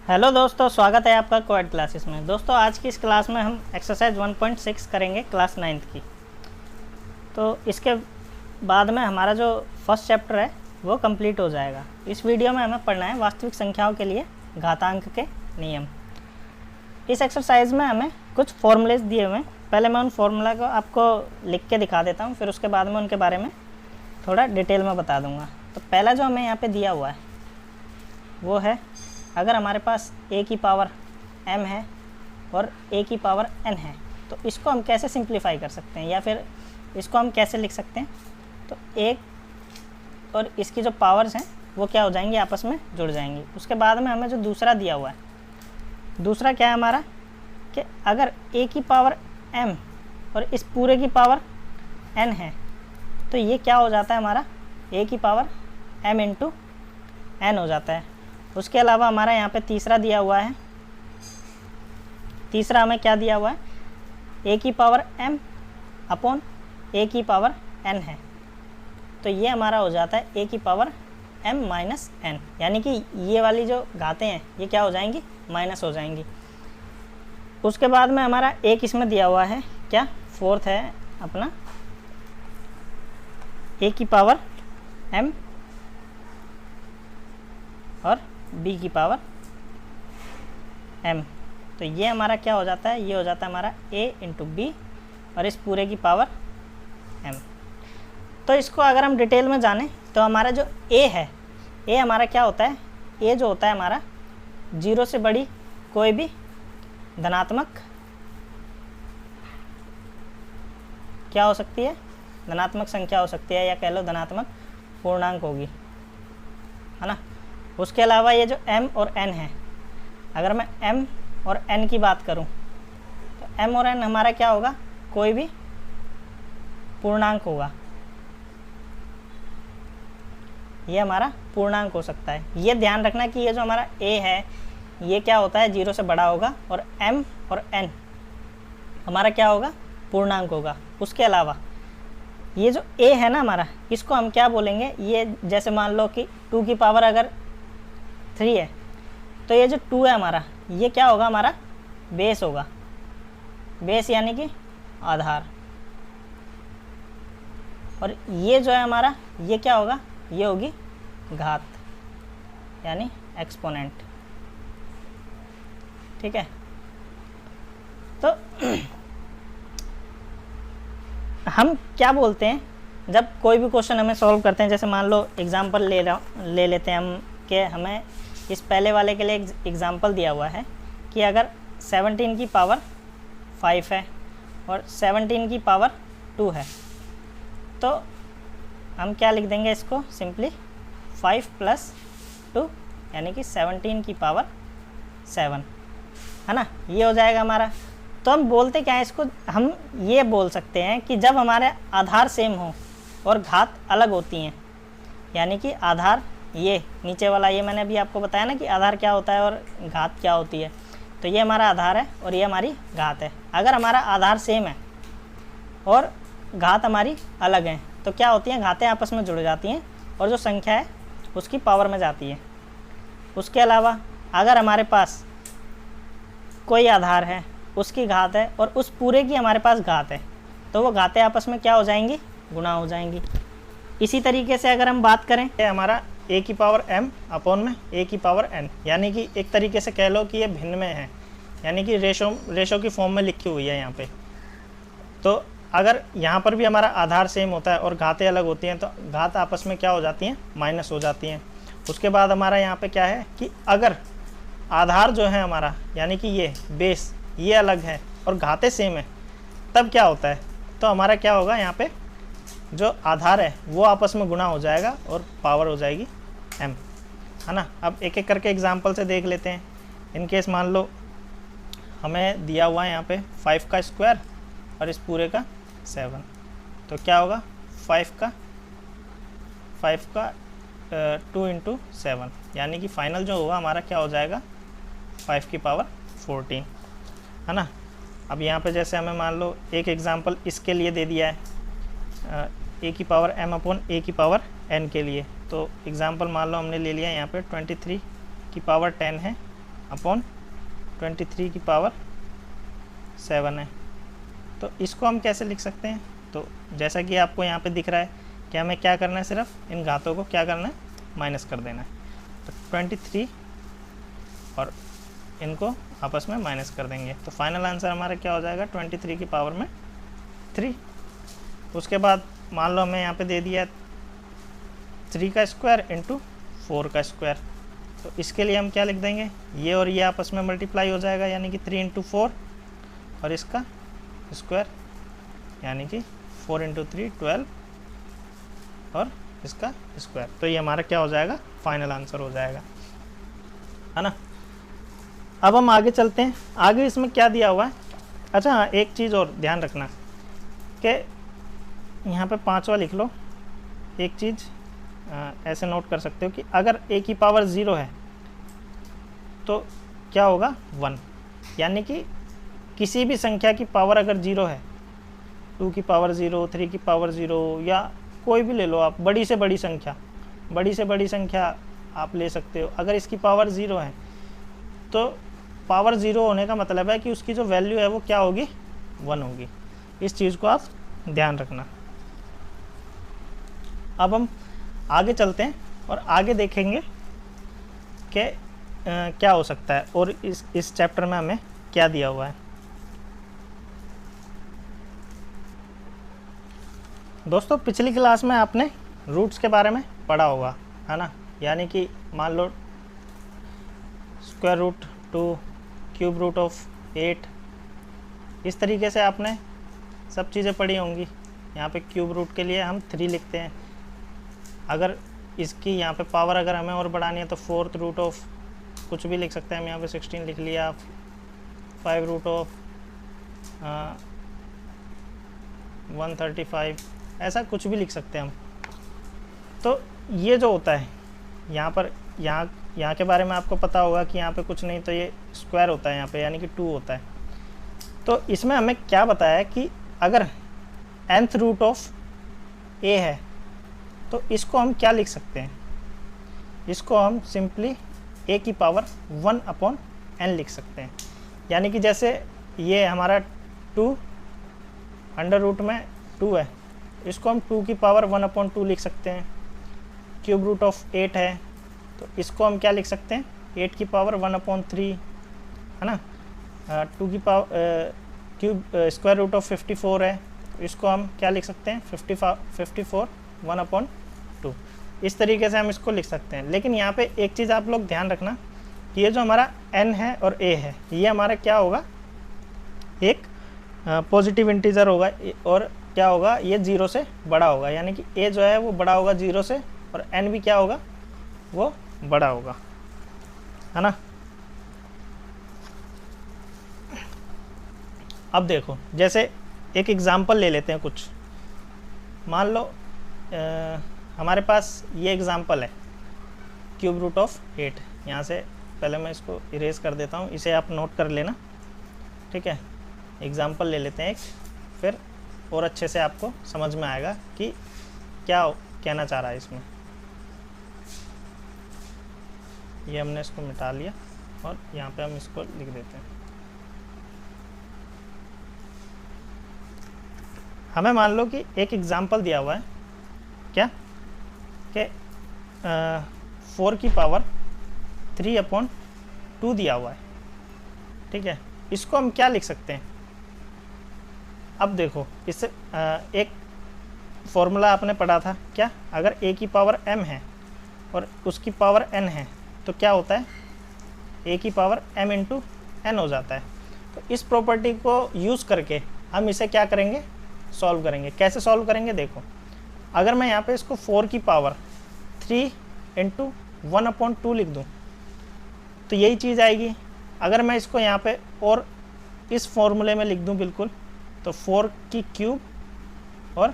Hello दोस्तों, स्वागत है आपका कोएड क्लासेस में। दोस्तों आज की इस क्लास में हम एक्सरसाइज 1.6 करेंगे क्लास 9th की। तो इसके बाद में हमारा जो फर्स्ट चैप्टर है वो कंप्लीट हो जाएगा। इस वीडियो में हमें पढ़ना है वास्तविक संख्याओं के लिए घातांक के नियम। इस एक्सरसाइज में हमें कुछ फॉर्मूलेज दिए हुए हैं। पहले मैं उन फार्मूला को आपको लिख के दिखा देता हूँ, फिर उसके बाद में उनके बारे में थोड़ा डिटेल में बता दूँगा। तो पहला जो हमें यहाँ पर दिया हुआ है वो है, अगर हमारे पास a की पावर m है और a की पावर n है तो इसको हम कैसे सिंप्लीफाई कर सकते हैं या फिर इसको हम कैसे लिख सकते हैं। तो एक और इसकी जो पावर्स हैं वो क्या हो जाएंगी, आपस में जुड़ जाएंगी। उसके बाद में हमें जो दूसरा दिया हुआ है, दूसरा क्या है हमारा कि अगर a की पावर m और इस पूरे की पावर n है तो ये क्या हो जाता है, हमारा a की पावर m इंटू n हो जाता है। उसके अलावा हमारा यहाँ पे तीसरा दिया हुआ है, तीसरा हमें क्या दिया हुआ है, a की पावर m अपॉन a की पावर n है। तो ये हमारा हो जाता है a की पावर m माइनस n, यानी कि ये वाली जो घातें हैं ये क्या हो जाएंगी, माइनस हो जाएंगी। उसके बाद में हमारा एक इसमें दिया हुआ है, क्या फोर्थ है अपना a की पावर m और b की पावर m। तो ये हमारा क्या हो जाता है, ये हो जाता है हमारा a इंटू बी और इस पूरे की पावर m। तो इसको अगर हम डिटेल में जानें तो हमारा जो a है, a हमारा क्या होता है, a जो होता है हमारा 0 से बड़ी कोई भी धनात्मक क्या हो सकती है, धनात्मक संख्या हो सकती है, या कह लो धनात्मक पूर्णांक होगी, है ना। उसके अलावा ये जो m और n है, अगर मैं m और n की बात करूं तो m और n हमारा क्या होगा, कोई भी पूर्णांक होगा, ये हमारा पूर्णांक हो सकता है। ये ध्यान रखना कि ये जो हमारा a है ये क्या होता है, 0 से बड़ा होगा, और m और n हमारा क्या होगा, पूर्णांक होगा। उसके अलावा ये जो a है ना हमारा, इसको हम क्या बोलेंगे, ये जैसे मान लो कि 2 की पावर अगर 3 है तो ये जो 2 है हमारा, ये क्या होगा, हमारा बेस होगा, बेस यानी कि आधार। और ये जो है हमारा, ये क्या होगा, ये होगी घात यानी एक्सपोनेंट, ठीक है। तो हम क्या बोलते हैं जब कोई भी क्वेश्चन हमें सॉल्व करते हैं, जैसे मान लो एग्जांपल ले लेते हैं हम कि हमें इस पहले वाले के लिए एग्जांपल दिया हुआ है कि अगर 17 की पावर 5 है और 17 की पावर 2 है तो हम क्या लिख देंगे इसको, सिंपली 5 प्लस 2 यानी कि 17 की पावर 7, है ना, ये हो जाएगा हमारा। तो हम बोलते क्या है इसको, हम ये बोल सकते हैं कि जब हमारे आधार सेम हो और घात अलग होती हैं, यानी कि आधार ये नीचे वाला, ये मैंने अभी आपको बताया ना कि आधार क्या होता है और घात क्या होती है। तो ये हमारा आधार है और ये हमारी घात है। अगर हमारा आधार सेम है और घात हमारी अलग है तो क्या होती हैं, घातें आपस में जुड़ जाती हैं और जो संख्या है उसकी पावर में जाती है। उसके अलावा अगर हमारे पास कोई आधार है, उसकी घात है और उस पूरे की हमारे पास घात है तो वो घातें आपस में क्या हो जाएंगी, गुणा हो जाएंगी। इसी तरीके से अगर हम बात करें, ये हमारा a की पावर m अपॉन में a की पावर n, यानी कि एक तरीके से कह लो कि ये भिन्न में है, यानी कि रेशो की फॉर्म में लिखी हुई है यहाँ पे। तो अगर यहाँ पर भी हमारा आधार सेम होता है और घातें अलग होती हैं तो घात आपस में क्या हो जाती हैं, माइनस हो जाती हैं। उसके बाद हमारा यहाँ पे क्या है कि अगर आधार जो है हमारा, यानी कि ये बेस ये अलग है और घातें सेम है, तब क्या होता है, तो हमारा क्या होगा, यहाँ पे जो आधार है वो आपस में गुणा हो जाएगा और पावर हो जाएगी m, है ना। अब एक एक करके एग्जांपल से देख लेते हैं। इन केस मान लो हमें दिया हुआ है यहाँ पे 5 का स्क्वायर और इस पूरे का 7, तो क्या होगा 5 का 2 इंटू 7, यानी कि फाइनल जो होगा हमारा क्या हो जाएगा, 5 की पावर 14, है ना। अब यहाँ पे जैसे हमें मान लो एक एग्जांपल इसके लिए दे दिया है, a की पावर m अपॉन a की पावर n के लिए। तो एग्जांपल मान लो हमने ले लिया यहाँ पे 23 की पावर 10 है अपॉन 23 की पावर 7 है। तो इसको हम कैसे लिख सकते हैं? तो जैसा कि आपको यहाँ पे दिख रहा है कि हमें क्या करना है, सिर्फ इन घातों को क्या करना है, माइनस कर देना है। तो 23 और इनको आपस में माइनस कर देंगे, तो फाइनल आंसर हमारा क्या हो जाएगा, 23 की पावर में 3। उसके बाद मान लो हमें यहाँ पे दे दिया 3 का स्क्वायर इंटू 4 का स्क्वायर, तो इसके लिए हम क्या लिख देंगे, ये और ये आपस में मल्टीप्लाई हो जाएगा, यानी कि 3 इंटू 4 और इसका स्क्वायर यानी कि 4 इंटू 3 12 और इसका स्क्वायर। तो ये हमारा क्या हो जाएगा, फाइनल आंसर हो जाएगा, है ना। अब हम आगे चलते हैं, आगे इसमें क्या दिया हुआ है। अच्छा हाँ, एक चीज़ और ध्यान रखना कि यहाँ पे 5वां लिख लो। एक चीज़ ऐसे नोट कर सकते हो कि अगर a की पावर 0 है तो क्या होगा, 1। यानी कि किसी भी संख्या की पावर अगर 0 है, 2 की पावर 0, 3 की पावर 0 या कोई भी ले लो आप, बड़ी से बड़ी संख्या आप ले सकते हो। अगर इसकी पावर 0 है तो पावर 0 होने का मतलब है कि उसकी जो वैल्यू है वो क्या होगी, 1 होगी। इस चीज़ को आप ध्यान रखना। अब हम आगे चलते हैं और आगे देखेंगे कि क्या हो सकता है और इस चैप्टर में हमें क्या दिया हुआ है। दोस्तों पिछली क्लास में आपने रूट्स के बारे में पढ़ा होगा, है ना। यानी कि मान लो square root 2, cube root of 8, इस तरीके से आपने सब चीज़ें पढ़ी होंगी। यहाँ पे क्यूब रूट के लिए हम 3 लिखते हैं। अगर इसकी यहाँ पे पावर अगर हमें और बढ़ानी है तो 4th रूट ऑफ कुछ भी लिख सकते हैं हम। यहाँ पे 16 लिख लिया, 5 रूट ऑफ 135, ऐसा कुछ भी लिख सकते हैं हम। तो ये जो होता है यहाँ पर, यहाँ के बारे में आपको पता होगा कि यहाँ पे कुछ नहीं तो ये स्क्वायर होता है यहाँ पे, यानी कि 2 होता है। तो इसमें हमें क्या बताया कि अगर nth रूट ऑफ a है तो इसको हम क्या लिख सकते हैं, इसको हम सिंपली a की पावर 1/n लिख सकते हैं। यानी कि जैसे ये हमारा 2 अंडर रूट में 2 है, इसको हम 2 की पावर 1/2 लिख सकते हैं। क्यूब रूट ऑफ 8 है तो इसको हम क्या लिख सकते हैं, 8 की पावर 1/3, है ना। 2 की power cube square root of 54 है तो इसको हम क्या लिख सकते हैं, 54 1/2। इस तरीके से हम इसको लिख सकते हैं। लेकिन यहाँ पे एक चीज़ आप लोग ध्यान रखना कि ये जो हमारा n है और a है, ये हमारा क्या होगा, एक पॉजिटिव इंटीजर होगा और क्या होगा, ये 0 से बड़ा होगा। यानी कि a जो है वो बड़ा होगा 0 से और n भी क्या होगा, वो बड़ा होगा, है ना। अब देखो, जैसे एक एग्जांपल ले लेते हैं कुछ। मान लो हमारे पास ये एग्जांपल है क्यूब रूट ऑफ 8। यहाँ से पहले मैं इसको इरेज कर देता हूँ, इसे आप नोट कर लेना, ठीक है। एग्जांपल ले लेते हैं एक, फिर और अच्छे से आपको समझ में आएगा कि क्या कहना चाह रहा है इसमें। ये हमने इसको मिटा लिया और यहाँ पे हम इसको लिख देते हैं। हमें मान लो कि एक एग्जांपल दिया हुआ है क्या, कि 4 की पावर 3/2 दिया हुआ है, ठीक है। इसको हम क्या लिख सकते हैं। अब देखो, इससे एक फॉर्मूला आपने पढ़ा था क्या, अगर a की पावर m है और उसकी पावर n है तो क्या होता है, a की पावर m इंटू n हो जाता है। तो इस प्रॉपर्टी को यूज़ करके हम इसे क्या करेंगे, सॉल्व करेंगे। कैसे सॉल्व करेंगे, देखो, अगर मैं यहाँ पे इसको 4 की पावर 3 इंटू 1/2 लिख दूँ तो यही चीज़ आएगी। अगर मैं इसको यहाँ पे और इस फॉर्मूले में लिख दूँ बिल्कुल, तो 4 की क्यूब और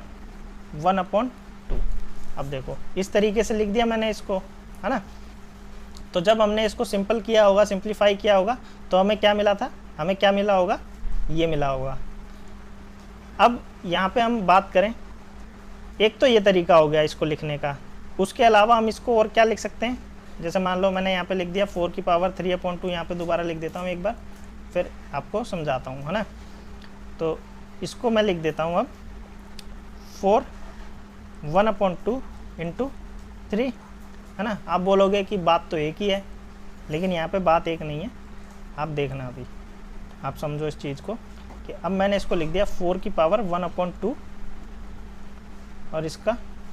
1/2। अब देखो, इस तरीके से लिख दिया मैंने इसको, है ना। तो जब हमने इसको सिंपल किया होगा, सिंप्लीफाई किया होगा, तो हमें क्या मिला था, हमें क्या मिला होगा, ये मिला होगा। अब यहाँ पे हम बात करें, एक तो ये तरीका हो गया इसको लिखने का। उसके अलावा हम इसको और क्या लिख सकते हैं, जैसे मान लो मैंने यहाँ पे लिख दिया 4 की पावर 3/2, यहाँ पे दोबारा लिख देता हूँ एक बार, फिर आपको समझाता हूँ, है ना। तो इसको मैं लिख देता हूँ अब 4 1/2 इंटू 3, है ना। आप बोलोगे कि बात तो एक ही है, लेकिन यहाँ पे बात एक नहीं है, आप देखना अभी, आप समझो इस चीज़ को कि अब मैंने इसको लिख दिया 4 की पावर 1/2 और इसका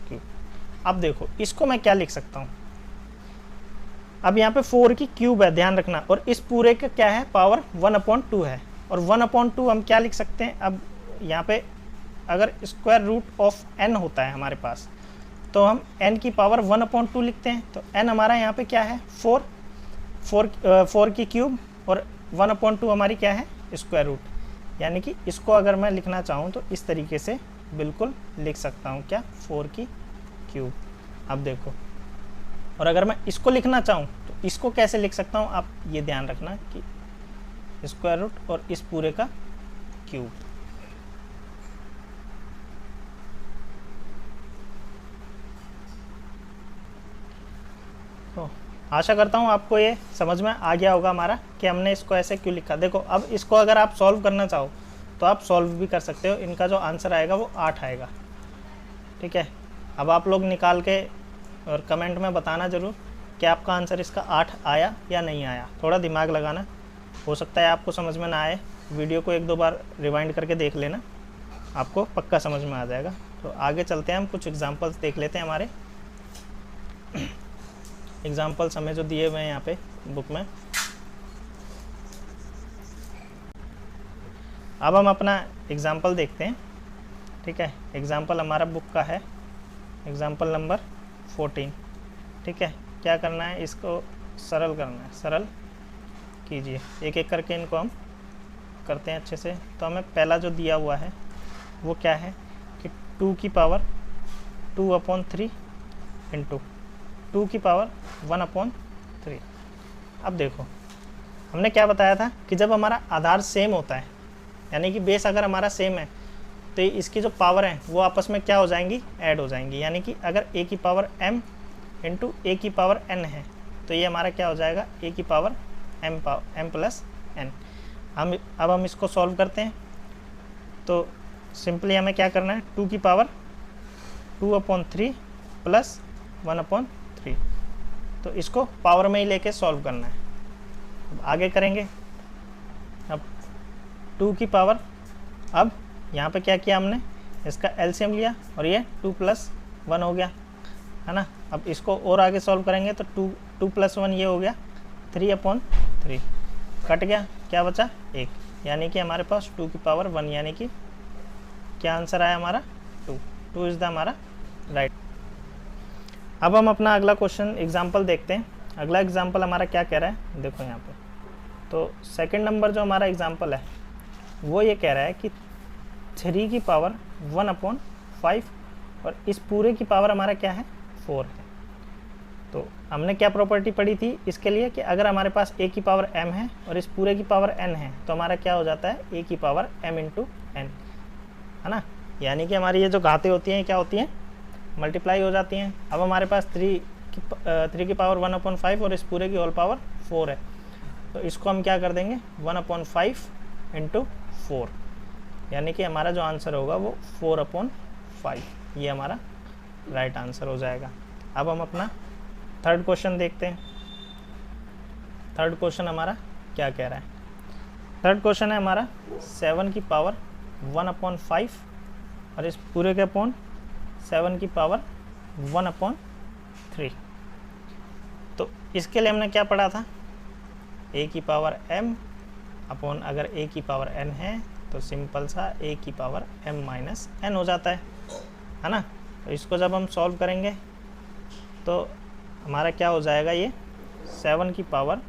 क्यूब। अब देखो इसको मैं क्या लिख सकता हूँ, अब यहाँ पे 4 की क्यूब है, ध्यान रखना, और इस पूरे का क्या है, पावर 1/2 है, और 1/2 हम क्या लिख सकते हैं, अब यहाँ पे अगर स्क्वायर रूट ऑफ n होता है हमारे पास, तो हम n की पावर 1/2 लिखते हैं। तो n हमारा यहाँ पे क्या है, 4 की क्यूब, और 1/2 हमारी क्या है, स्क्वायर रूट, यानी कि इसको अगर मैं लिखना चाहूँ तो इस तरीके से बिल्कुल लिख सकता हूँ, क्या, 4 की क्यूब। अब देखो, और अगर मैं इसको लिखना चाहूँ तो इसको कैसे लिख सकता हूँ, आप ये ध्यान रखना कि स्क्वायर रूट और इस पूरे का क्यूब। तो आशा करता हूँ आपको ये समझ में आ गया होगा हमारा कि हमने इसको ऐसे क्यों लिखा। देखो अब इसको अगर आप सॉल्व करना चाहो तो आप सॉल्व भी कर सकते हो, इनका जो आंसर आएगा वो 8 आएगा, ठीक है। अब आप लोग निकाल के और कमेंट में बताना ज़रूर कि आपका आंसर इसका 8 आया या नहीं आया। थोड़ा दिमाग लगाना, हो सकता है आपको समझ में ना आए, वीडियो को 1-2 बार रिवाइंड करके देख लेना, आपको पक्का समझ में आ जाएगा। तो आगे चलते हैं, हम कुछ एग्जांपल्स देख लेते हैं। हमारे एग्जांपल्स हमें जो दिए हुए हैं यहाँ पे बुक में, अब हम अपना एग्जांपल देखते हैं, ठीक है। एग्जांपल हमारा बुक का है एग्जांपल नंबर 14, ठीक है। क्या करना है, इसको सरल करना है, सरल कीजिए, एक एक करके इनको हम करते हैं अच्छे से। तो हमें पहला जो दिया हुआ है वो क्या है कि 2 की पावर 2/3 इंटू 2 की पावर 1/3। अब देखो हमने क्या बताया था कि जब हमारा आधार सेम होता है, यानी कि बेस अगर हमारा सेम है, तो इसकी जो पावर है वो आपस में क्या हो जाएंगी, ऐड हो जाएंगी। यानी कि अगर a की पावर m इंटू a की पावर n है, तो ये हमारा क्या हो जाएगा, a की पावर m प्लस n। अब हम इसको सॉल्व करते हैं। तो सिंपली हमें क्या करना है, 2 की पावर 2/3 प्लस 1/3, तो इसको पावर में ही लेके सॉल्व करना है। अब आगे करेंगे, अब 2 की पावर, अब यहाँ पे क्या किया हमने, इसका एलसीएम लिया और ये 2 + 1 हो गया, है ना। अब इसको और आगे सॉल्व करेंगे तो 2 + 1 ये हो गया 3/3, कट गया, क्या बचा 1, यानी कि हमारे पास 2 की पावर 1, यानी कि क्या आंसर आया हमारा 2 इज़ द हमारा राइट। अब हम अपना अगला क्वेश्चन एग्जाम्पल देखते हैं। अगला एग्जाम्पल हमारा क्या कह रहा है, देखो यहाँ पे। तो सेकंड नंबर जो हमारा एग्जाम्पल है वो ये कह रहा है कि 3 की पावर 1/5 और इस पूरे की पावर हमारा क्या है, 4 है। तो हमने क्या प्रॉपर्टी पढ़ी थी इसके लिए कि अगर हमारे पास a की पावर m है और इस पूरे की पावर n है, तो हमारा क्या हो जाता है, a की पावर m इंटू n, है ना। यानी कि हमारी ये जो घातें होती हैं क्या होती हैं, मल्टीप्लाई हो जाती हैं। अब हमारे पास 3 की पावर 1/5 और इस पूरे की होल पावर 4 है, तो इसको हम क्या कर देंगे, 1/5 इंटू 4, यानी कि हमारा जो आंसर होगा वो 4/5, ये हमारा राइट आंसर हो जाएगा। अब हम अपना थर्ड क्वेश्चन देखते हैं। थर्ड क्वेश्चन हमारा क्या कह रहा है, थर्ड क्वेश्चन है हमारा 7 की पावर 1/5 और इस पूरे के अपॉन 7 की पावर 1/3। तो इसके लिए हमने क्या पढ़ा था, a की पावर m अपॉन, अगर a की पावर n है तो सिंपल सा a की पावर m माइनस n हो जाता है ना। तो इसको जब हम सॉल्व करेंगे तो हमारा क्या हो जाएगा, ये 7 की पावर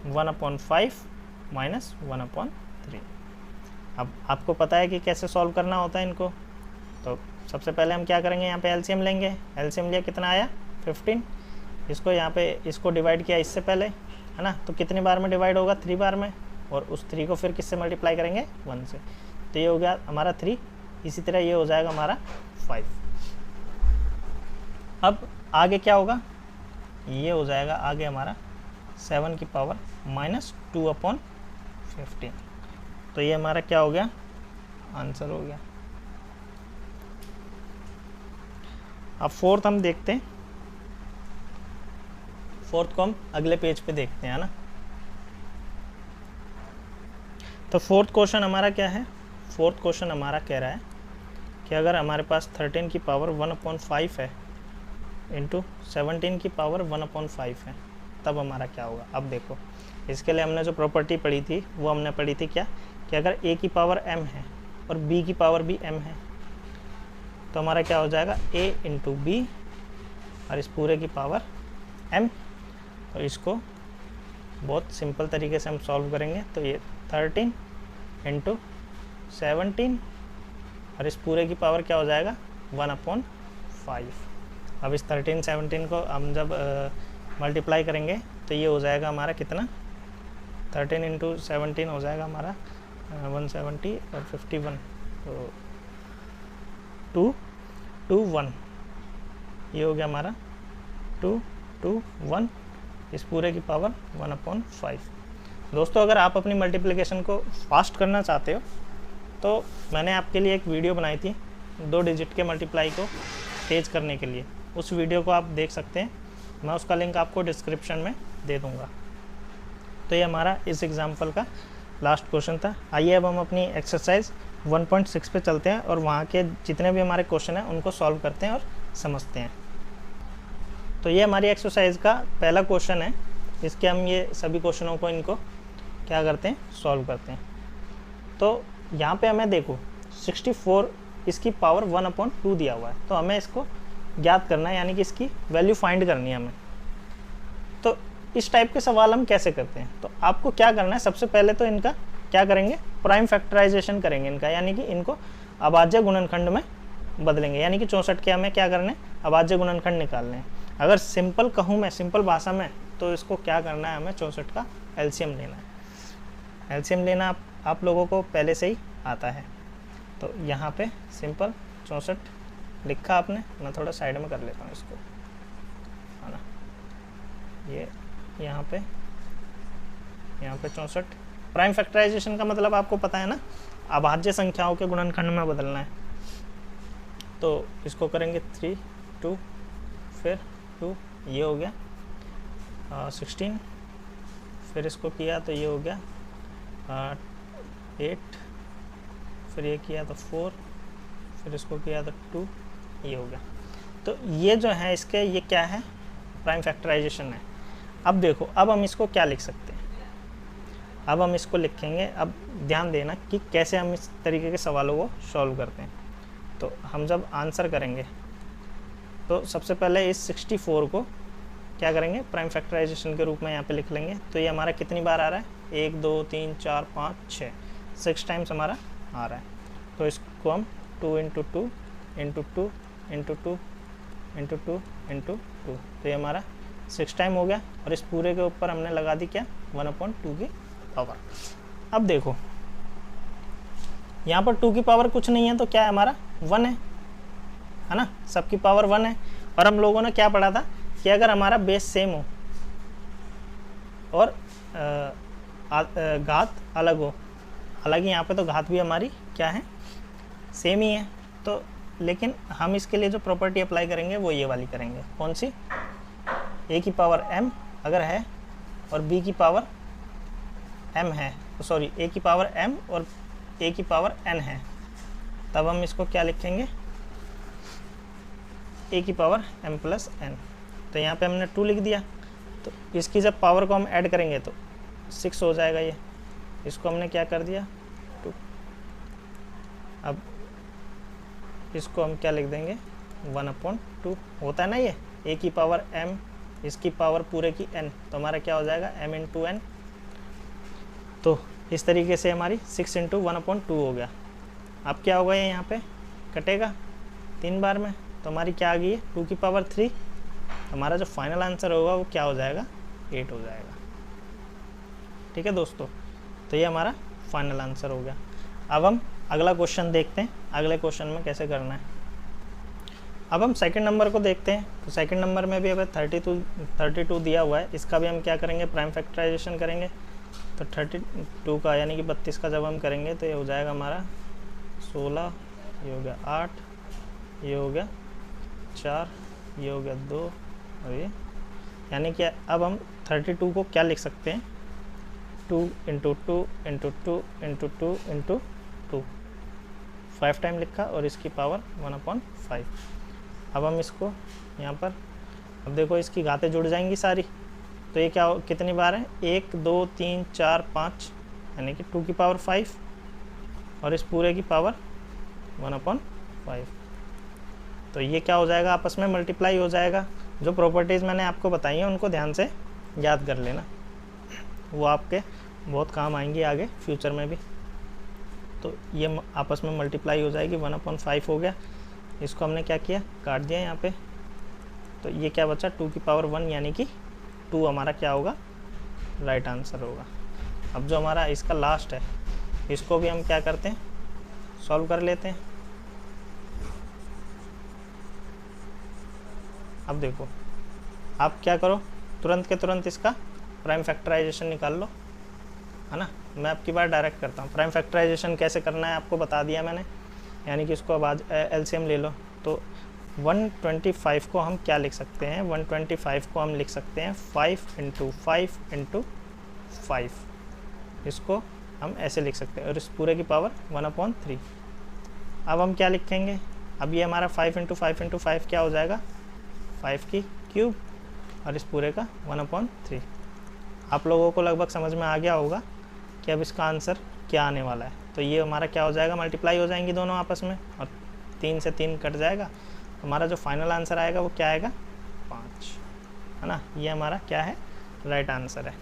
1/5 माइनस 1/3। अब आपको पता है कि कैसे सॉल्व करना होता है इनको। तो सबसे पहले हम क्या करेंगे, यहाँ पे एलसीएम लेंगे। एलसीएम लिया, कितना आया 15। इसको यहाँ पे इसको डिवाइड किया इससे पहले, है ना। तो कितनी बार में डिवाइड होगा, 3 बार में, और उस 3 को फिर किससे मल्टीप्लाई करेंगे, 1 से। तो ये हो गया हमारा 3, इसी तरह ये हो जाएगा हमारा 5। अब आगे क्या होगा, ये हो जाएगा आगे हमारा 7 की पावर -2/15। तो ये हमारा क्या हो गया, आंसर हो गया। अब फोर्थ हम देखते हैं, फोर्थ को हम अगले पेज पे देखते हैं, है ना। तो फोर्थ क्वेश्चन हमारा क्या है, फोर्थ क्वेश्चन हमारा कह रहा है कि अगर हमारे पास 13 की पावर 1/5 है इंटू 17 की पावर 1/5 है, तब हमारा क्या होगा। अब देखो, इसके लिए हमने जो प्रॉपर्टी पढ़ी थी वो हमने पढ़ी थी क्या, कि अगर a की पावर m है और b की पावर भी m है, तो हमारा क्या हो जाएगा, a इंटू बी और इस पूरे की पावर m। तो इसको बहुत सिंपल तरीके से हम सॉल्व करेंगे। तो ये 13 इंटू 17 और इस पूरे की पावर क्या हो जाएगा, 1/5। अब इस 13 17 को हम जब मल्टीप्लाई करेंगे तो ये हो जाएगा हमारा कितना, 13 इंटू 17 हो जाएगा हमारा 170 और 51, तो 2 2 1, ये हो गया हमारा 2 2 1, इस पूरे की पावर 1/5। दोस्तों अगर आप अपनी मल्टीप्लिकेशन को फास्ट करना चाहते हो तो मैंने आपके लिए एक वीडियो बनाई थी 2 डिजिट के मल्टीप्लाई को तेज करने के लिए, उस वीडियो को आप देख सकते हैं, मैं उसका लिंक आपको डिस्क्रिप्शन में दे दूंगा। तो ये हमारा इस एग्जाम्पल का लास्ट क्वेश्चन था। आइए अब हम अपनी एक्सरसाइज 1.6 पे चलते हैं और वहाँ के जितने भी हमारे क्वेश्चन हैं उनको सॉल्व करते हैं और समझते हैं। तो ये हमारी एक्सरसाइज का पहला क्वेश्चन है, इसके हम ये सभी क्वेश्चनों को इनको क्या करते हैं, सॉल्व करते हैं। तो यहाँ पे हमें देखो 64 इसकी पावर 1/2 दिया हुआ है, तो हमें इसको ज्ञात करना है, यानी कि इसकी वैल्यू फाइंड करनी है हमें। तो इस टाइप के सवाल हम कैसे करते हैं, तो आपको क्या करना है, सबसे पहले तो इनका क्या करेंगे, प्राइम फैक्टराइजेशन करेंगे इनका, यानी कि इनको अभाज्य गुणनखंड में बदलेंगे, यानी कि 64 के हमें क्या करना है, अभाज्य गुणनखंड निकालने हैं। अगर सिंपल कहूँ मैं, सिंपल भाषा में, तो इसको क्या करना है, हमें 64 का एलसीएम लेना है। एलसीएम लेना आप लोगों को पहले से ही आता है। तो यहाँ पे सिंपल 64 लिखा आपने, मैं थोड़ा साइड में कर लेता हूँ इसको, है ना। ये यहाँ पे 64, प्राइम फैक्टराइजेशन का मतलब आपको पता है ना, अभाज्य संख्याओं के गुणनखंड में बदलना है। तो इसको करेंगे 3 2 फिर 2, ये हो गया 16, फिर इसको किया तो ये हो गया 8, फिर ये किया तो 4, फिर इसको किया तो 2, ये हो गया। तो ये जो है इसके, ये क्या है, प्राइम फैक्टराइजेशन है। अब देखो, अब हम इसको क्या लिख सकते हैं, अब हम इसको लिखेंगे। अब ध्यान देना कि कैसे हम इस तरीके के सवालों को सॉल्व करते हैं। तो हम जब आंसर करेंगे तो सबसे पहले इस 64 को क्या करेंगे, प्राइम फैक्टराइजेशन के रूप में यहाँ पे लिख लेंगे। तो ये हमारा कितनी बार आ रहा है, 1 2 3 4 5 6, 6 टाइम्स हमारा आ रहा है। तो इसको हम 2 into 2 into 2 into 2 into 2 into 2, तो ये हमारा 6 टाइम हो गया। और इस पूरे के ऊपर हमने लगा दी क्या, 1/2 की पावर। अब देखो यहाँ पर 2 की पावर कुछ नहीं है, तो क्या है हमारा 1 है ना, सबकी पावर 1 है। और हम लोगों ने क्या पढ़ा था कि अगर हमारा बेस सेम हो और घात अलग हो, हालांकि यहाँ पे तो घात भी हमारी क्या है, सेम ही है। तो लेकिन हम इसके लिए जो प्रॉपर्टी अप्लाई करेंगे वो ये वाली करेंगे, कौन सी, a की पावर m अगर है और b की पावर m है, सॉरी a की पावर m और a की पावर n है, तब हम इसको क्या लिखेंगे, a की पावर m प्लस n। तो यहाँ पे हमने 2 लिख दिया। तो इसकी जब पावर को हम ऐड करेंगे तो 6 हो जाएगा ये, इसको हमने क्या कर दिया 2। अब इसको हम क्या लिख देंगे, 1/2 होता है ना ये, a की पावर m, इसकी पावर पूरे की n, तो हमारा क्या हो जाएगा m इंटू n। तो इस तरीके से हमारी 6 इंटू 1/2 हो गया। अब क्या होगा, ये यहाँ पे कटेगा 3 बार में, तो हमारी क्या आ गई है 2 की पावर 3। हमारा जो फाइनल आंसर होगा वो क्या हो जाएगा, 8 हो जाएगा। ठीक है दोस्तों, तो ये हमारा फाइनल आंसर हो गया। अब हम अगला क्वेश्चन देखते हैं, अगले क्वेश्चन में कैसे करना है। अब हम सेकंड नंबर को देखते हैं। तो सेकंड नंबर में भी हमें 32 दिया हुआ है, इसका भी हम क्या करेंगे, प्राइम फैक्टराइजेशन करेंगे। तो 32 का यानी कि 32 का जब हम करेंगे तो ये हो जाएगा हमारा 16, ये हो गया 8, ये हो गया 4, ये हो गया 2 और ये, यानी कि अब हम 32 को क्या लिख सकते हैं, 2 × 2 × 2 × 2 × 2, 5 टाइम लिखा और इसकी पावर 1/5। अब हम इसको यहाँ पर, अब देखो इसकी घातें जुड़ जाएंगी सारी, तो ये क्या कितनी बार है, 1 2 3 4 5, यानी कि 2 की पावर 5 और इस पूरे की पावर 1/5। तो ये क्या हो जाएगा, आपस में मल्टीप्लाई हो जाएगा। जो प्रॉपर्टीज़ मैंने आपको बताई हैं उनको ध्यान से याद कर लेना, वो आपके बहुत काम आएंगी आगे फ्यूचर में भी। तो ये आपस में मल्टीप्लाई हो जाएगी, 1/5 हो गया। इसको हमने क्या किया, काट दिया यहाँ पे। तो ये क्या बचा, 2 की पावर 1, यानी कि 2 हमारा क्या होगा, राइट आंसर होगा। अब जो हमारा इसका लास्ट है, इसको भी हम क्या करते हैं, सॉल्व कर लेते हैं। अब देखो, आप क्या करो, तुरंत के तुरंत इसका प्राइम फैक्टराइजेशन निकाल लो, है ना। मैं आपकी बार डायरेक्ट करता हूँ। प्राइम फैक्टराइजेशन कैसे करना है आपको बता दिया मैंने, यानी कि इसको अब आज एलसीएम ले लो। तो 125 को हम क्या लिख सकते हैं, 125 को हम लिख सकते हैं 5 × 5 × 5, इसको हम ऐसे लिख सकते हैं, और इस पूरे की पावर 1/3। अब हम क्या लिखेंगे, अब ये हमारा 5 × 5 × 5 क्या हो जाएगा, 5 की क्यूब और इस पूरे का 1/3। आप लोगों को लगभग समझ में आ गया होगा कि अब इसका आंसर क्या आने वाला है। तो ये हमारा क्या हो जाएगा, मल्टीप्लाई हो जाएंगी दोनों आपस में, और 3 से 3 कट जाएगा। हमारा जो फाइनल आंसर आएगा वो क्या आएगा, 5, है ना। ये हमारा क्या है, राइट आंसर है।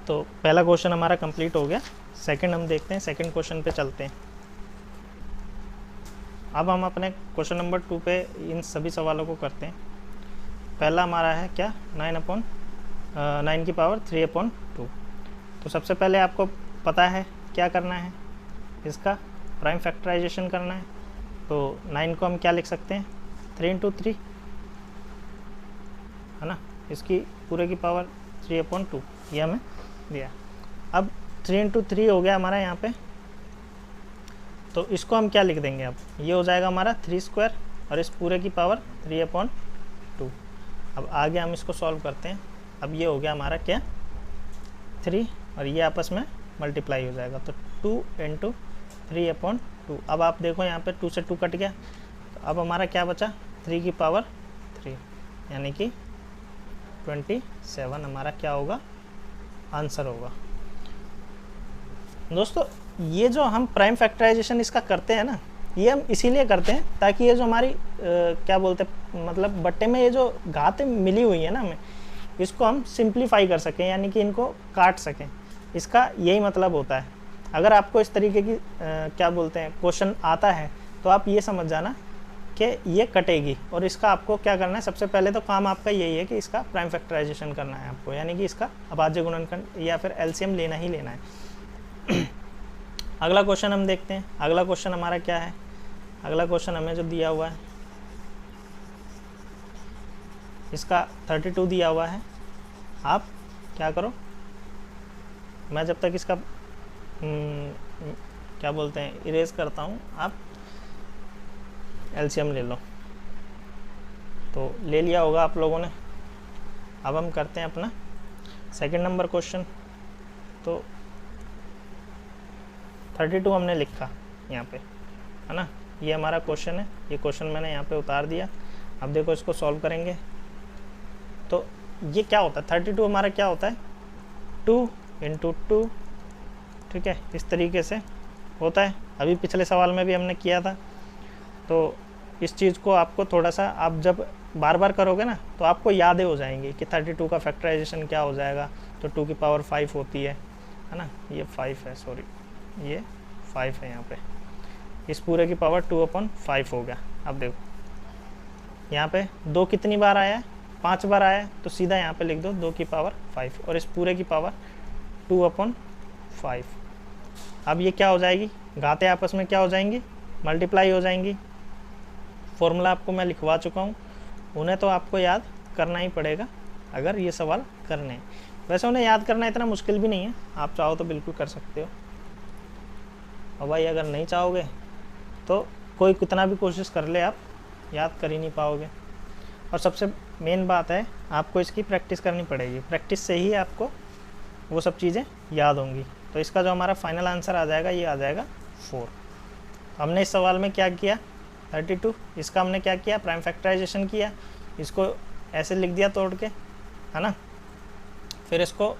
तो पहला क्वेश्चन हमारा कंप्लीट हो गया। सेकंड हम देखते हैं, सेकंड क्वेश्चन पे चलते हैं। अब हम अपने क्वेश्चन नंबर 2 पे इन सभी सवालों को करते हैं। पहला हमारा है क्या, 9 की पावर 3/2। तो सबसे पहले आपको पता है क्या करना है, इसका प्राइम फैक्टराइजेशन करना है। तो 9 को हम क्या लिख सकते हैं, 3 × 3, है ना। इसकी पूरे की पावर 3/2, ये हमें दिया। अब 3 × 3 हो गया हमारा यहाँ पे, तो इसको हम क्या लिख देंगे, अब ये हो जाएगा हमारा 3² और इस पूरे की पावर 3/2। अब आगे हम इसको सॉल्व करते हैं। अब ये हो गया हमारा क्या, 3 और ये आपस में मल्टीप्लाई हो जाएगा, तो 2 × 3/2। अब आप देखो यहाँ पे 2 से 2 कट गया, तो अब हमारा क्या बचा, 3 की पावर 3, यानी कि 27 हमारा क्या होगा, आंसर होगा। दोस्तों ये जो हम प्राइम फैक्टराइजेशन इसका करते हैं ना, ये हम इसीलिए करते हैं ताकि ये जो हमारी क्या बोलते हैं, मतलब बट्टे में ये जो घातें मिली हुई है ना हमें, इसको हम सिंप्लीफाई कर सकें, यानी कि इनको काट सकें। इसका यही मतलब होता है। अगर आपको इस तरीके की क्या बोलते हैं क्वेश्चन आता है, तो आप ये समझ जाना कि ये कटेगी, और इसका आपको क्या करना है, सबसे पहले तो काम आपका यही है कि इसका प्राइम फैक्टराइजेशन करना है आपको, यानी कि इसका अभाज्य गुणनखंड या फिर एलसीएम लेना ही लेना है। अगला क्वेश्चन हम देखते हैं। अगला क्वेश्चन हमारा क्या है, अगला क्वेश्चन हमें जो दिया हुआ है, इसका 32 दिया हुआ है। आप क्या करो, मैं जब तक इसका क्या बोलते हैं इरेज करता हूँ, आप एलसीएम ले लो। तो ले लिया होगा आप लोगों ने। अब हम करते हैं अपना सेकंड नंबर क्वेश्चन। तो 32 हमने लिखा यहाँ पे, है ना। ये हमारा क्वेश्चन है, ये क्वेश्चन मैंने यहाँ पे उतार दिया। अब देखो इसको सॉल्व करेंगे तो ये क्या होता है, 32 हमारा क्या होता है, 2 × 2, ठीक है, इस तरीके से होता है। अभी पिछले सवाल में भी हमने किया था। तो इस चीज़ को आपको थोड़ा सा, आप जब बार बार करोगे ना, तो आपको यादें हो जाएंगी कि 32 का फैक्टराइजेशन क्या हो जाएगा। तो 2 की पावर 5 होती है ना, ये 5 है, सॉरी ये 5 है यहाँ पे, इस पूरे की पावर 2/5 हो गया। अब देखो यहाँ पे 2 कितनी बार आया है, 5 बार आया है, तो सीधा यहाँ पे लिख दो 2 की पावर 5 और इस पूरे की पावर 2/5। अब ये क्या हो जाएगी, घातें आपस में क्या हो जाएंगी, मल्टीप्लाई हो जाएंगी। फॉर्मूला आपको मैं लिखवा चुका हूँ, उन्हें तो आपको याद करना ही पड़ेगा अगर ये सवाल करने हैं। वैसे उन्हें याद करना इतना मुश्किल भी नहीं है, आप चाहो तो बिल्कुल कर सकते हो। और भाई अगर नहीं चाहोगे तो कोई कितना भी कोशिश कर ले, आप याद कर ही नहीं पाओगे। और सबसे मेन बात है, आपको इसकी प्रैक्टिस करनी पड़ेगी, प्रैक्टिस से ही आपको वो सब चीज़ें याद होंगी। तो इसका जो हमारा फाइनल आंसर आ जाएगा, ये आ जाएगा 4। हमने इस सवाल में क्या किया, 32, इसका हमने क्या किया, प्राइम फैक्टराइजेशन किया, इसको ऐसे लिख दिया तोड़ के, है ना। फिर इसको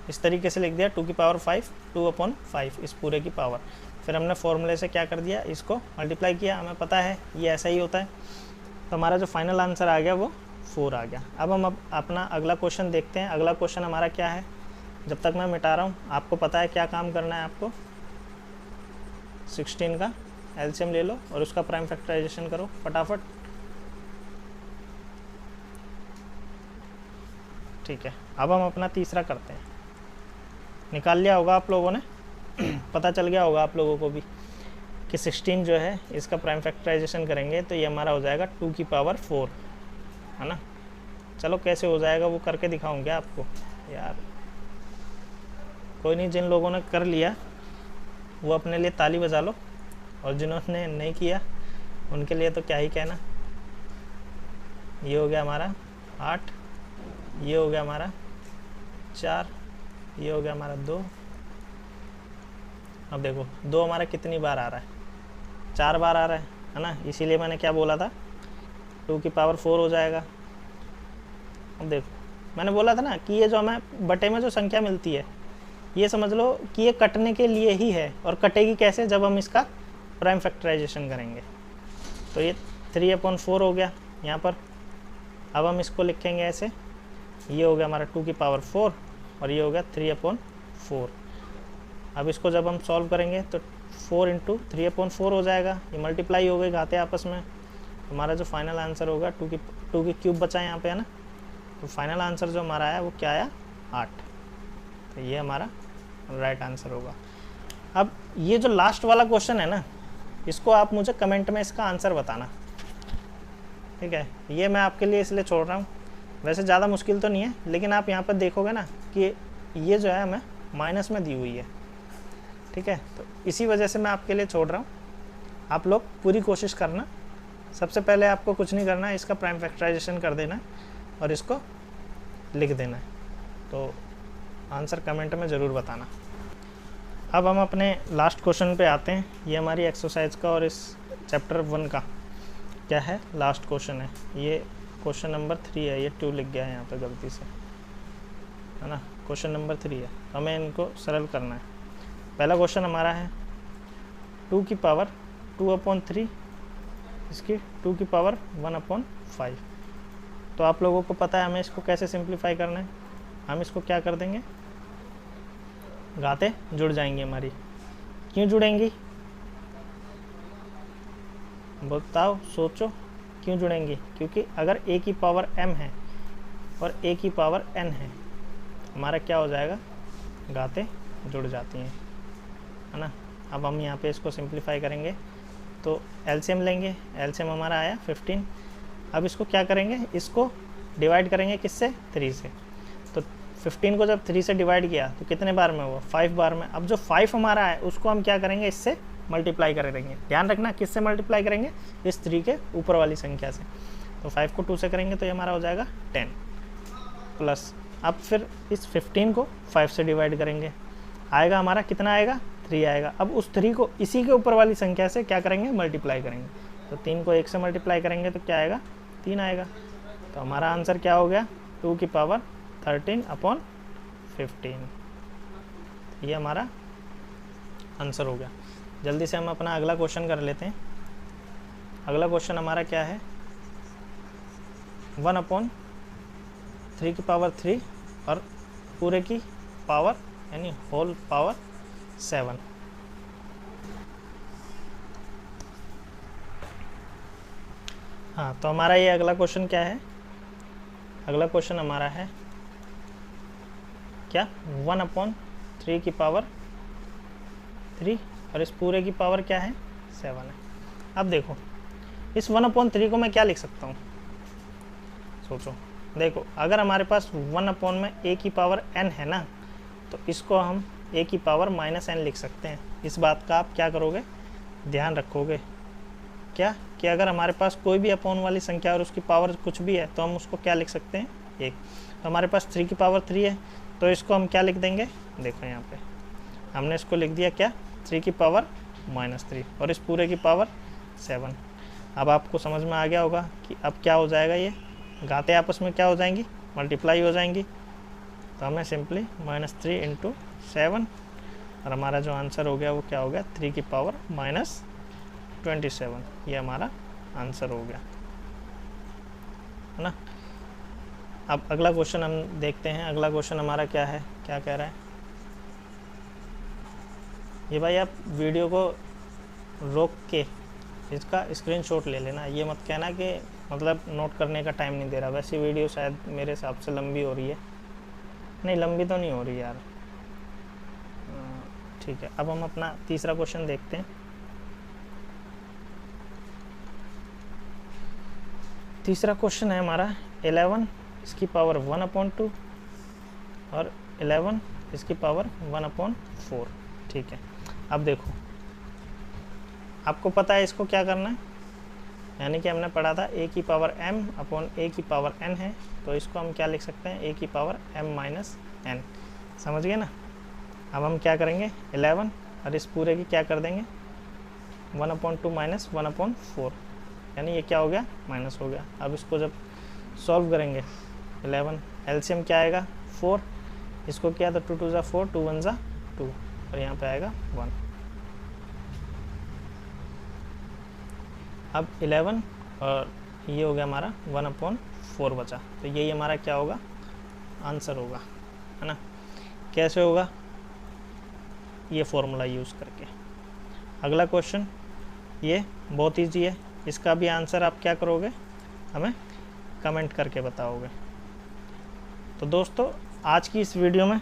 इस तरीके से लिख दिया 2 की पावर 5, 2/5 इस पूरे की पावर। फिर हमने फॉर्मूले से क्या कर दिया, इसको मल्टीप्लाई किया, हमें पता है ये ऐसा ही होता है। तो हमारा जो फाइनल आंसर आ गया वो 4 आ गया। अब हम अपना अगला क्वेश्चन देखते हैं। अगला क्वेश्चन हमारा क्या है, जब तक मैं मिटा रहा हूँ आपको पता है क्या काम करना है। आपको 16 का एलसीएम ले लो और उसका प्राइम फैक्टराइजेशन करो फटाफट। ठीक है, अब हम अपना तीसरा करते हैं। निकाल लिया होगा आप लोगों ने, पता चल गया होगा आप लोगों को भी कि 16 जो है इसका प्राइम फैक्टराइजेशन करेंगे तो ये हमारा हो जाएगा 2 की पावर 4, है ना। चलो कैसे हो जाएगा वो करके दिखाऊंगा आपको यार। कोई नहीं, जिन लोगों ने कर लिया वो अपने लिए ताली बजा लो, और जिन्होंने नहीं किया उनके लिए तो क्या ही कहना। ये हो गया हमारा 8, ये हो गया हमारा 4, ये हो गया हमारा 2। अब देखो 2 हमारा कितनी बार आ रहा है, 4 बार आ रहा है ना। इसीलिए मैंने क्या बोला था, 2 की पावर 4 हो जाएगा। अब देखो मैंने बोला था ना कि ये जो हमें बटे में जो संख्या मिलती है, ये समझ लो कि ये कटने के लिए ही है, और कटेगी कैसे, जब हम इसका प्राइम फैक्टराइजेशन करेंगे। तो ये 3/4 हो गया यहाँ पर। अब हम इसको लिखेंगे ऐसे, ये हो गया हमारा 2 की पावर 4 और ये हो गया 3/4। अब इसको जब हम सॉल्व करेंगे तो 4 × 3/4 हो जाएगा, ये मल्टीप्लाई हो गए घाते आपस में। हमारा जो फाइनल आंसर होगा 2 की क्यूब बचा है यहाँ पे, है ना। तो फाइनल आंसर जो हमारा आया वो क्या आया, 8। तो ये हमारा राइट आंसर होगा। अब ये जो लास्ट वाला क्वेश्चन है ना, इसको आप मुझे कमेंट में इसका आंसर बताना, ठीक है। ये मैं आपके लिए इसलिए छोड़ रहा हूँ, वैसे ज़्यादा मुश्किल तो नहीं है, लेकिन आप यहाँ पर देखोगे ना कि ये जो है हमें माइनस में दी हुई है, ठीक है। तो इसी वजह से मैं आपके लिए छोड़ रहा हूँ। आप लोग पूरी कोशिश करना। सबसे पहले आपको कुछ नहीं करना है, इसका प्राइम फैक्टराइजेशन कर देना है और इसको लिख देना है। तो आंसर कमेंट में ज़रूर बताना। अब हम अपने लास्ट क्वेश्चन पे आते हैं। ये हमारी एक्सरसाइज का और इस चैप्टर 1 का क्या है, लास्ट क्वेश्चन है। ये क्वेश्चन नंबर 3 है, ये 2 लिख गया है यहाँ पे गलती से, है ना। क्वेश्चन नंबर 3 है, हमें इनको सरल करना है। पहला क्वेश्चन हमारा है 2 की पावर 2/3, इसकी 2 की पावर 1/5। तो आप लोगों को पता है हमें इसको कैसे सिंप्लीफाई करना है। हम इसको क्या कर देंगे, घाते जुड़ जाएंगी हमारी। क्यों जुड़ेंगी बताओ, सोचो क्यों जुड़ेंगी। क्योंकि अगर a की पावर m है और a की पावर n है, हमारा क्या हो जाएगा, घाते जुड़ जाती हैं, है ना। अब हम यहाँ पे इसको सिंप्लीफाई करेंगे तो एलसीएम लेंगे। एलसीएम हमारा आया 15। अब इसको क्या करेंगे, इसको डिवाइड करेंगे किससे, 3 से। तो 15 को जब 3 से डिवाइड किया तो कितने बार में हुआ, 5 बार में। अब जो 5 हमारा है उसको हम क्या करेंगे, इससे मल्टीप्लाई कर देंगे। ध्यान रखना किससे मल्टीप्लाई करेंगे, इस 3 के ऊपर वाली संख्या से। तो 5 को 2 से करेंगे तो ये हमारा हो जाएगा 10 प्लस। अब फिर इस 15 को 5 से डिवाइड करेंगे, आएगा हमारा कितना आएगा, 3 आएगा। अब उस 3 को इसी के ऊपर वाली संख्या से क्या करेंगे, मल्टीप्लाई करेंगे। तो 3 को 1 से मल्टीप्लाई करेंगे तो क्या आएगा, 3 आएगा। तो हमारा आंसर क्या हो गया, 2 की पावर 13/15। ये हमारा आंसर हो गया। जल्दी से हम अपना अगला क्वेश्चन कर लेते हैं। अगला क्वेश्चन हमारा क्या है, 1/3 की पावर 3 और पूरे की पावर यानी होल पावर 7। हाँ, तो हमारा ये अगला क्वेश्चन क्या है, अगला क्वेश्चन हमारा है क्या, 1/3 की पावर 3 और इस पूरे की पावर क्या है, 7 है। अब देखो इस 1/3 को मैं क्या लिख सकता हूँ, सोचो। देखो अगर हमारे पास 1 में a की पावर n है ना, तो इसको हम a की पावर -n लिख सकते हैं। इस बात का आप क्या करोगे, ध्यान रखोगे क्या, कि अगर हमारे पास कोई भी अपॉन वाली संख्या और उसकी पावर कुछ भी है तो हम उसको क्या लिख सकते हैं, 1। तो हमारे पास 3 की पावर 3 है, तो इसको हम क्या लिख देंगे, देखो यहाँ पे हमने इसको लिख दिया क्या, 3 की पावर -3 और इस पूरे की पावर 7। अब आपको समझ में आ गया होगा कि अब क्या हो जाएगा, ये घातें आपस में क्या हो जाएंगी, मल्टीप्लाई हो जाएंगी। तो हमें सिंपली -3 × 7 और हमारा जो आंसर हो गया वो क्या हो गया, 3 की पावर -27। ये हमारा आंसर हो गया, है ना। अब अगला क्वेश्चन हम देखते हैं। अगला क्वेश्चन हमारा क्या है, क्या कह रहा है ये भाई, आप वीडियो को रोक के इसका स्क्रीनशॉट ले लेना, ये मत कहना कि मतलब नोट करने का टाइम नहीं दे रहा। वैसे वीडियो शायद मेरे हिसाब से लंबी हो रही है, नहीं लंबी तो नहीं हो रही यार, ठीक है। अब हम अपना तीसरा क्वेश्चन देखते हैं। तीसरा क्वेश्चन है हमारा 11 इसकी पावर 1/2 और 11 इसकी पावर 1/4, ठीक है। अब देखो आपको पता है इसको क्या करना है, यानी कि हमने पढ़ा था a की पावर m/a की पावर n है, तो इसको हम क्या लिख सकते हैं, a की पावर m-n, समझ गए ना। अब हम क्या करेंगे, 11 और इस पूरे की क्या कर देंगे, 1/2 - 1/4, यानी ये क्या हो गया, माइनस हो गया। अब इसको जब सॉल्व करेंगे 11 एलसीएम क्या आएगा, 4, इसको क्या तो 2 × 2 = 4, 2 × 1 = 2 और यहाँ पे आएगा 1। अब 11 और ये हो गया हमारा 1/4 बचा, तो यही हमारा क्या होगा, आंसर होगा, है ना। कैसे होगा, ये फॉर्मूला यूज़ करके। अगला क्वेश्चन ये बहुत ईजी है, इसका भी आंसर आप क्या करोगे, हमें कमेंट करके बताओगे। तो दोस्तों आज की इस वीडियो में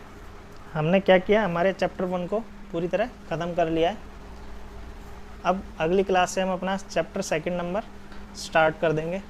हमने क्या किया, हमारे चैप्टर 1 को पूरी तरह ख़त्म कर लिया है। अब अगली क्लास से हम अपना चैप्टर 2 नंबर स्टार्ट कर देंगे।